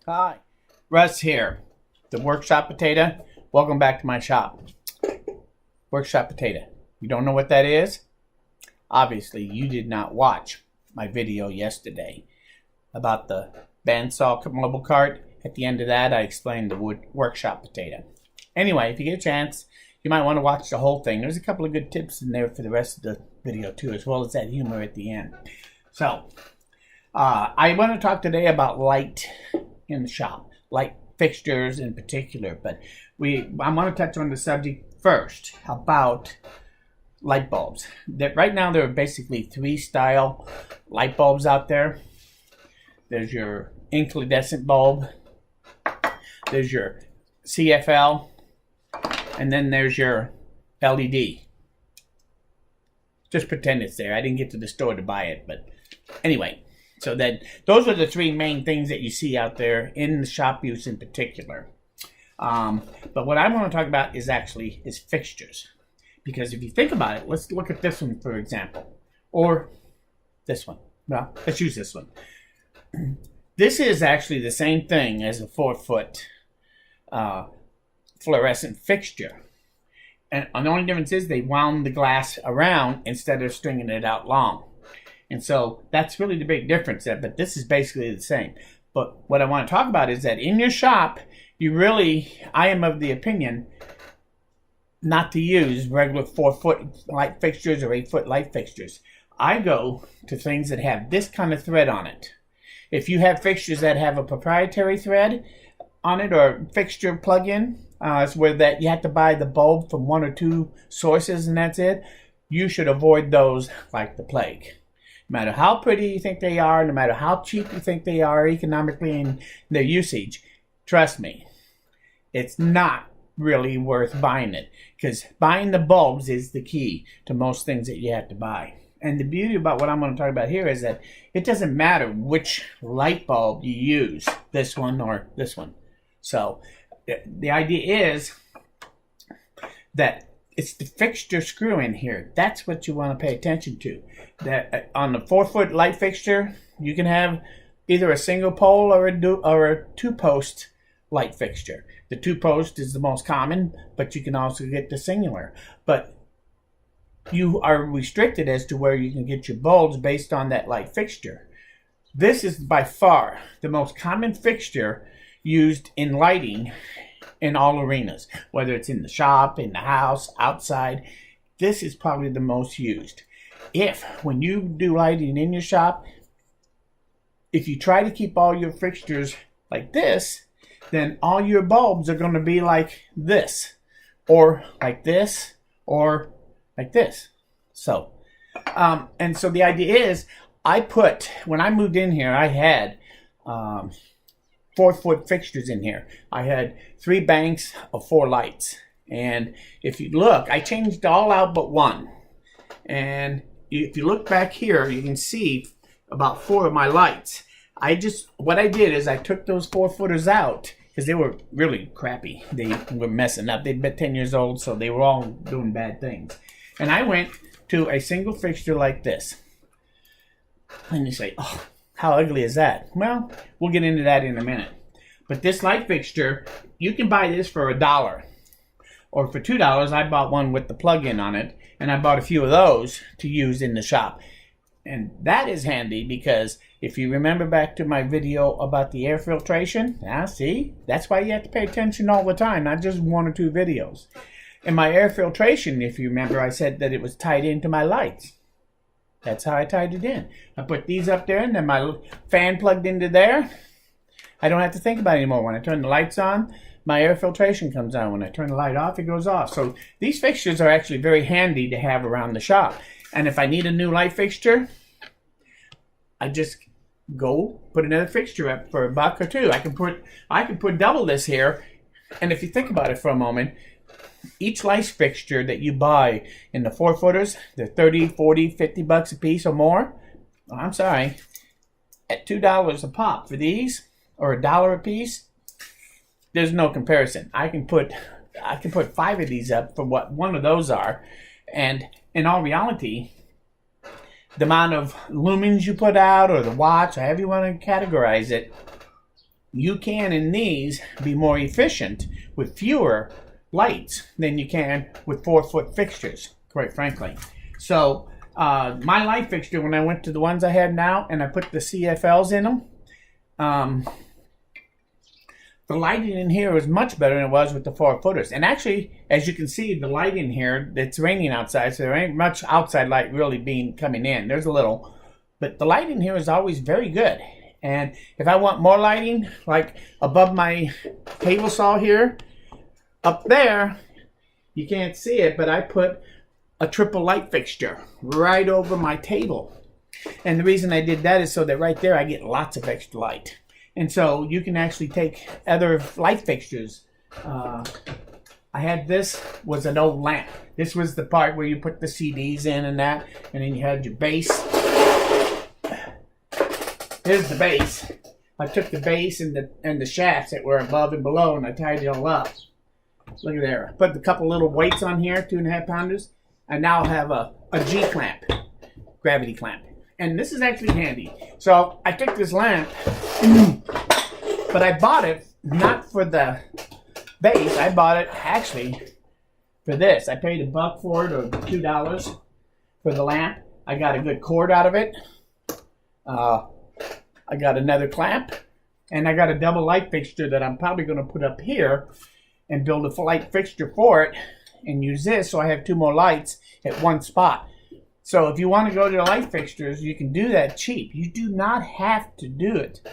Hi, Russ here, the Workshop Potato. Welcome back to my shop. Workshop Potato. You don't know what that is? Obviously, you did not watch my video yesterday about the bandsaw mobile cart. At the end of that, I explained the Workshop Potato. Anyway, if you get a chance, you might want to watch the whole thing. There's a couple of good tips in there for the rest of the video too, as well as that humor at the end. So, I want to talk today about light in the shop, light fixtures in particular, but I want to touch on the subject first about light bulbs. Right now there are basically three style light bulbs out there. There's your incandescent bulb, there's your CFL, and then there's your LED. Just pretend it's there. I didn't get to the store to buy it, but anyway. So then, those are the three main things that you see out there in the shop use in particular. But what I want to talk about is fixtures. Because if you think about it, let's look at this one, for example. Or this one. Well, let's use this one. This is actually the same thing as a 4-foot fluorescent fixture. And the only difference is they wound the glass around instead of stringing it out long. And so that's really the big difference there, but this is basically the same. But what I want to talk about is that in your shop, I am of the opinion not to use regular 4-foot light fixtures or 8-foot light fixtures. I go to things that have this kind of thread on it. If you have fixtures that have a proprietary thread on it or fixture plug-in, it's where that you have to buy the bulb from one or two sources and that's it, you should avoid those like the plague. No matter how pretty you think they are, no matter how cheap you think they are economically in their usage, trust me, it's not really worth buying it. Because buying the bulbs is the key to most things that you have to buy. And the beauty about what I'm going to talk about here is that it doesn't matter which light bulb you use, this one or this one. So the idea is that it's the fixture screw in here. That's what you want to pay attention to. That on the 4-foot light fixture, you can have either a single pole or a 2-post light fixture. The 2-post is the most common, but you can also get the singular. But you are restricted as to where you can get your bulbs based on that light fixture. This is by far the most common fixture used in lighting in all arenas, whether it's in the shop, in the house, outside. This is probably the most used. When you do lighting in your shop, if you try to keep all your fixtures like this, then all your bulbs are going to be like this, or like this, or like this. So, and so the idea is, when I moved in here, I had 4-foot fixtures in here. I had 3 banks of 4 lights. And if you look, I changed all out but one. And if you look back here, you can see about 4 of my lights. What I did is I took those 4-footers out because they were really crappy. They were messing up. They'd been 10 years old, so they were all doing bad things. And I went to a single fixture like this. And you say, oh, how ugly is that? Well, we'll get into that in a minute. But this light fixture, you can buy this for $1. Or for $2, I bought one with the plug-in on it. And I bought a few of those to use in the shop. And that is handy because if you remember back to my video about the air filtration, see, that's why you have to pay attention all the time, not just 1 or 2 videos. In my air filtration, if you remember, I said that it was tied into my lights. That's how I tied it in. I put these up there and then my fan plugged into there. I don't have to think about it anymore. When I turn the lights on, my air filtration comes on. When I turn the light off, it goes off. So these fixtures are actually very handy to have around the shop. And if I need a new light fixture, I just go put another fixture up for $1 or $2. I can put double this here. And if you think about it for a moment, each light fixture that you buy in the 4-footers, they're $30, $40, $50 a piece or more. I'm sorry, at $2 a pop for these, or $1 a piece, there's no comparison. I can put 5 of these up for what one of those are, and in all reality, the amount of lumens you put out, or the watts, or however you want to categorize it, you can in these be more efficient with fewer lights than you can with 4-foot fixtures, quite frankly. So my light fixture, when I went to the ones I have now and I put the CFLs in them, the lighting in here is much better than it was with the 4-footers. And actually, as you can see, the light in here, it's raining outside, so there ain't much outside light really coming in. There's a little, but the light in here is always very good. And if I want more lighting, like above my table saw here, up there, you can't see it, but I put a triple light fixture right over my table. And the reason I did that is so that right there I get lots of extra light. And so you can actually take other light fixtures. I had this was an old lamp. This was the part where you put the CDs in and that, and then you had your base. Here's the base. I took the base and the shafts that were above and below, and I tied it all up. Look at there. I put a couple little weights on here, 2.5 pounders. I now have a G clamp, gravity clamp. And this is actually handy. So I took this lamp, but I bought it not for the base. I bought it actually for this. I paid $1 for it, or $2 for the lamp. I got a good cord out of it. I got another clamp, and I got a double light fixture that I'm probably going to put up here and build a light fixture for it and use this so I have 2 more lights at one spot. So if you want to go to the light fixtures, you can do that cheap. You do not have to do it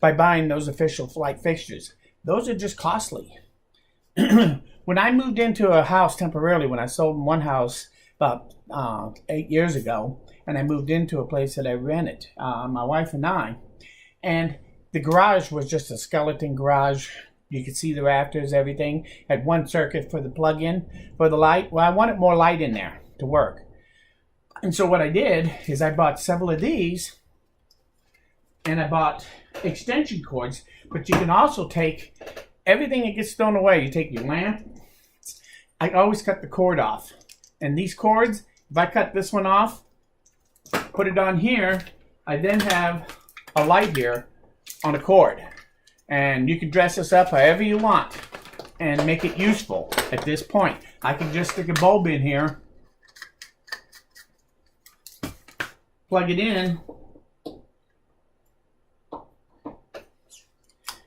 by buying those official light fixtures. Those are just costly. When I moved into a house temporarily, when I sold one house about 8 years ago, and I moved into a place that I rented, my wife and I, and the garage was just a skeleton garage. You could see the rafters, everything. Had one circuit for the plug-in for the light. Well, I wanted more light in there to work. And so what I did is I bought several of these, and I bought extension cords, but you can also take everything that gets thrown away. You take your lamp. I always cut the cord off. And these cords, if I cut this one off, put it on here, I then have a light here on a cord. And you can dress this up however you want and make it useful at this point. I can just stick a bulb in here, plug it in,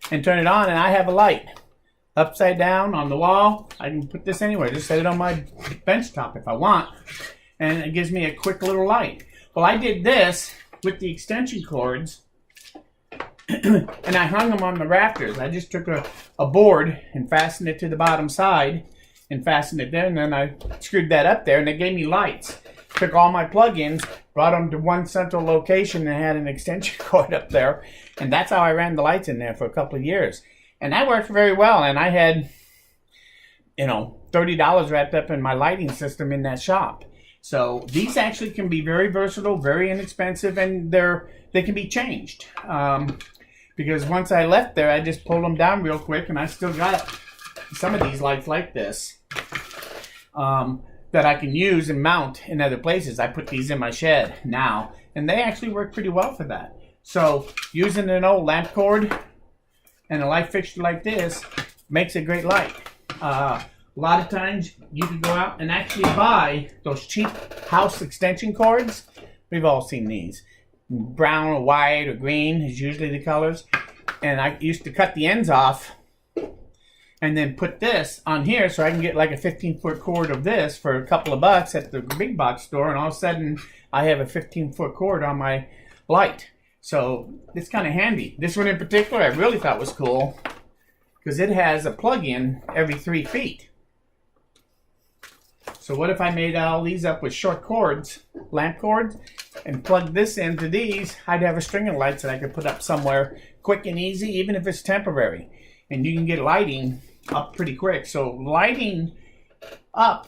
and turn it on, and I have a light. Upside down on the wall. I can put this anywhere. Just set it on my bench top if I want. And it gives me a quick little light. Well, I did this with the extension cords, and I hung them on the rafters. I just took a board and fastened it to the bottom side and fastened it there, and then I screwed that up there, and it gave me lights. Took all my plug-ins, brought them to one central location, and had an extension cord up there, and that's how I ran the lights in there for a couple of years. And that worked very well, and I had, $30 wrapped up in my lighting system in that shop. So these actually can be very versatile, very inexpensive, and they can be changed. Because once I left there, I just pulled them down real quick, and I still got some of these lights like this that I can use and mount in other places. I put these in my shed now, and they actually work pretty well for that. So using an old lamp cord and a light fixture like this makes a great light. A lot of times you can go out and actually buy those cheap house extension cords. We've all seen these. Brown or white or green is usually the colors. And I used to cut the ends off and then put this on here so I can get like a 15-foot cord of this for a couple of bucks at the big box store, and all of a sudden I have a 15-foot cord on my light. So it's kind of handy. This one in particular I really thought was cool because it has a plug-in every 3 feet. So what if I made all these up with short cords, lamp cords, and plugged this into these? I'd have a string of lights that I could put up somewhere quick and easy, even if it's temporary. And you can get lighting up pretty quick. So lighting up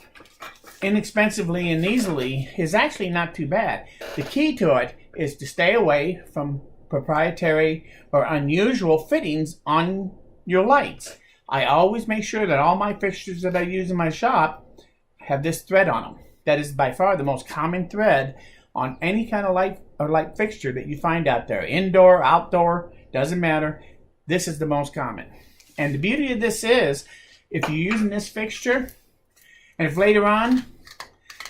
inexpensively and easily is actually not too bad. The key to it is to stay away from proprietary or unusual fittings on your lights. I always make sure that all my fixtures that I use in my shop have this thread on them. That is by far the most common thread on any kind of light or light fixture that you find out there. Indoor, outdoor, doesn't matter. this is the most common. And the beauty of this is, if you're using this fixture, and if later on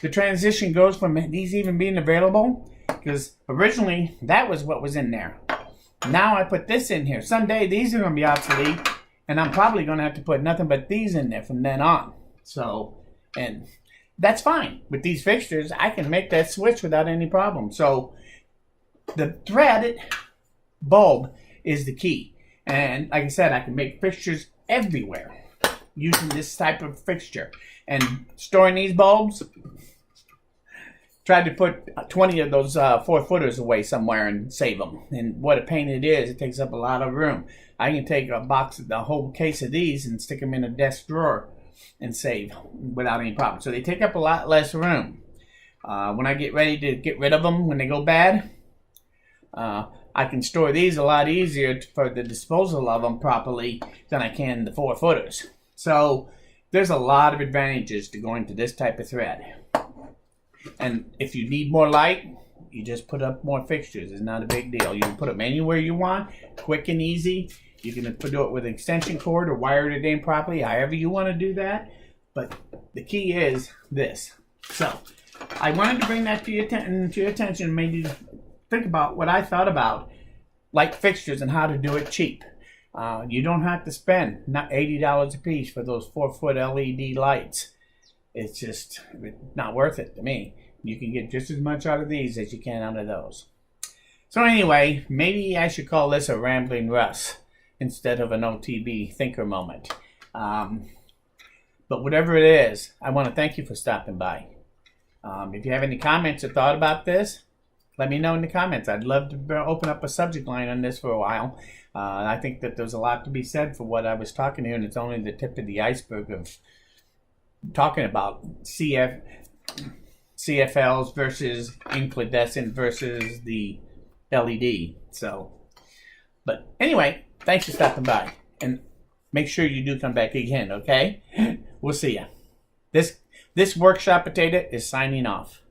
the transition goes from these even being available, because originally that was what was in there. Now I put this in here. Someday these are going to be obsolete, and I'm probably going to have to put nothing but these in there from then on. So, and that's fine. With these fixtures, I can make that switch without any problem. So the threaded bulb is the key. And like I said, I can make fixtures everywhere using this type of fixture. And storing these bulbs, tried to put 20 of those 4-footers away somewhere and save them. And what a pain it is. It takes up a lot of room. I can take a box, the whole case of these, and stick them in a desk drawer and save without any problem. So they take up a lot less room. When I get ready to get rid of them, when they go bad, I can store these a lot easier for the disposal of them properly than I can the 4-footers. So there's a lot of advantages to going to this type of thread. And if you need more light, you just put up more fixtures. It's not a big deal. You can put them anywhere you want, quick and easy. You can do it with an extension cord or wire it in properly, however you want to do that. But the key is this. So I wanted to bring that to your attention and made you think about what I thought about light fixtures and how to do it cheap. You don't have to spend not $80 a piece for those 4-foot LED lights. It's just not worth it to me. You can get just as much out of these as you can out of those. So anyway, maybe I should call this a Rambling Russ instead of an OTB Thinker moment. But whatever it is, I want to thank you for stopping by. If you have any comments or thought about this, let me know in the comments. I'd love to open up a subject line on this for a while. I think that there's a lot to be said for what I was talking here, and it's only the tip of the iceberg of talking about CFLs versus incandescent versus the LED. So, but anyway, thanks for stopping by, and make sure you do come back again. Okay, we'll see ya. This workshop potato is signing off.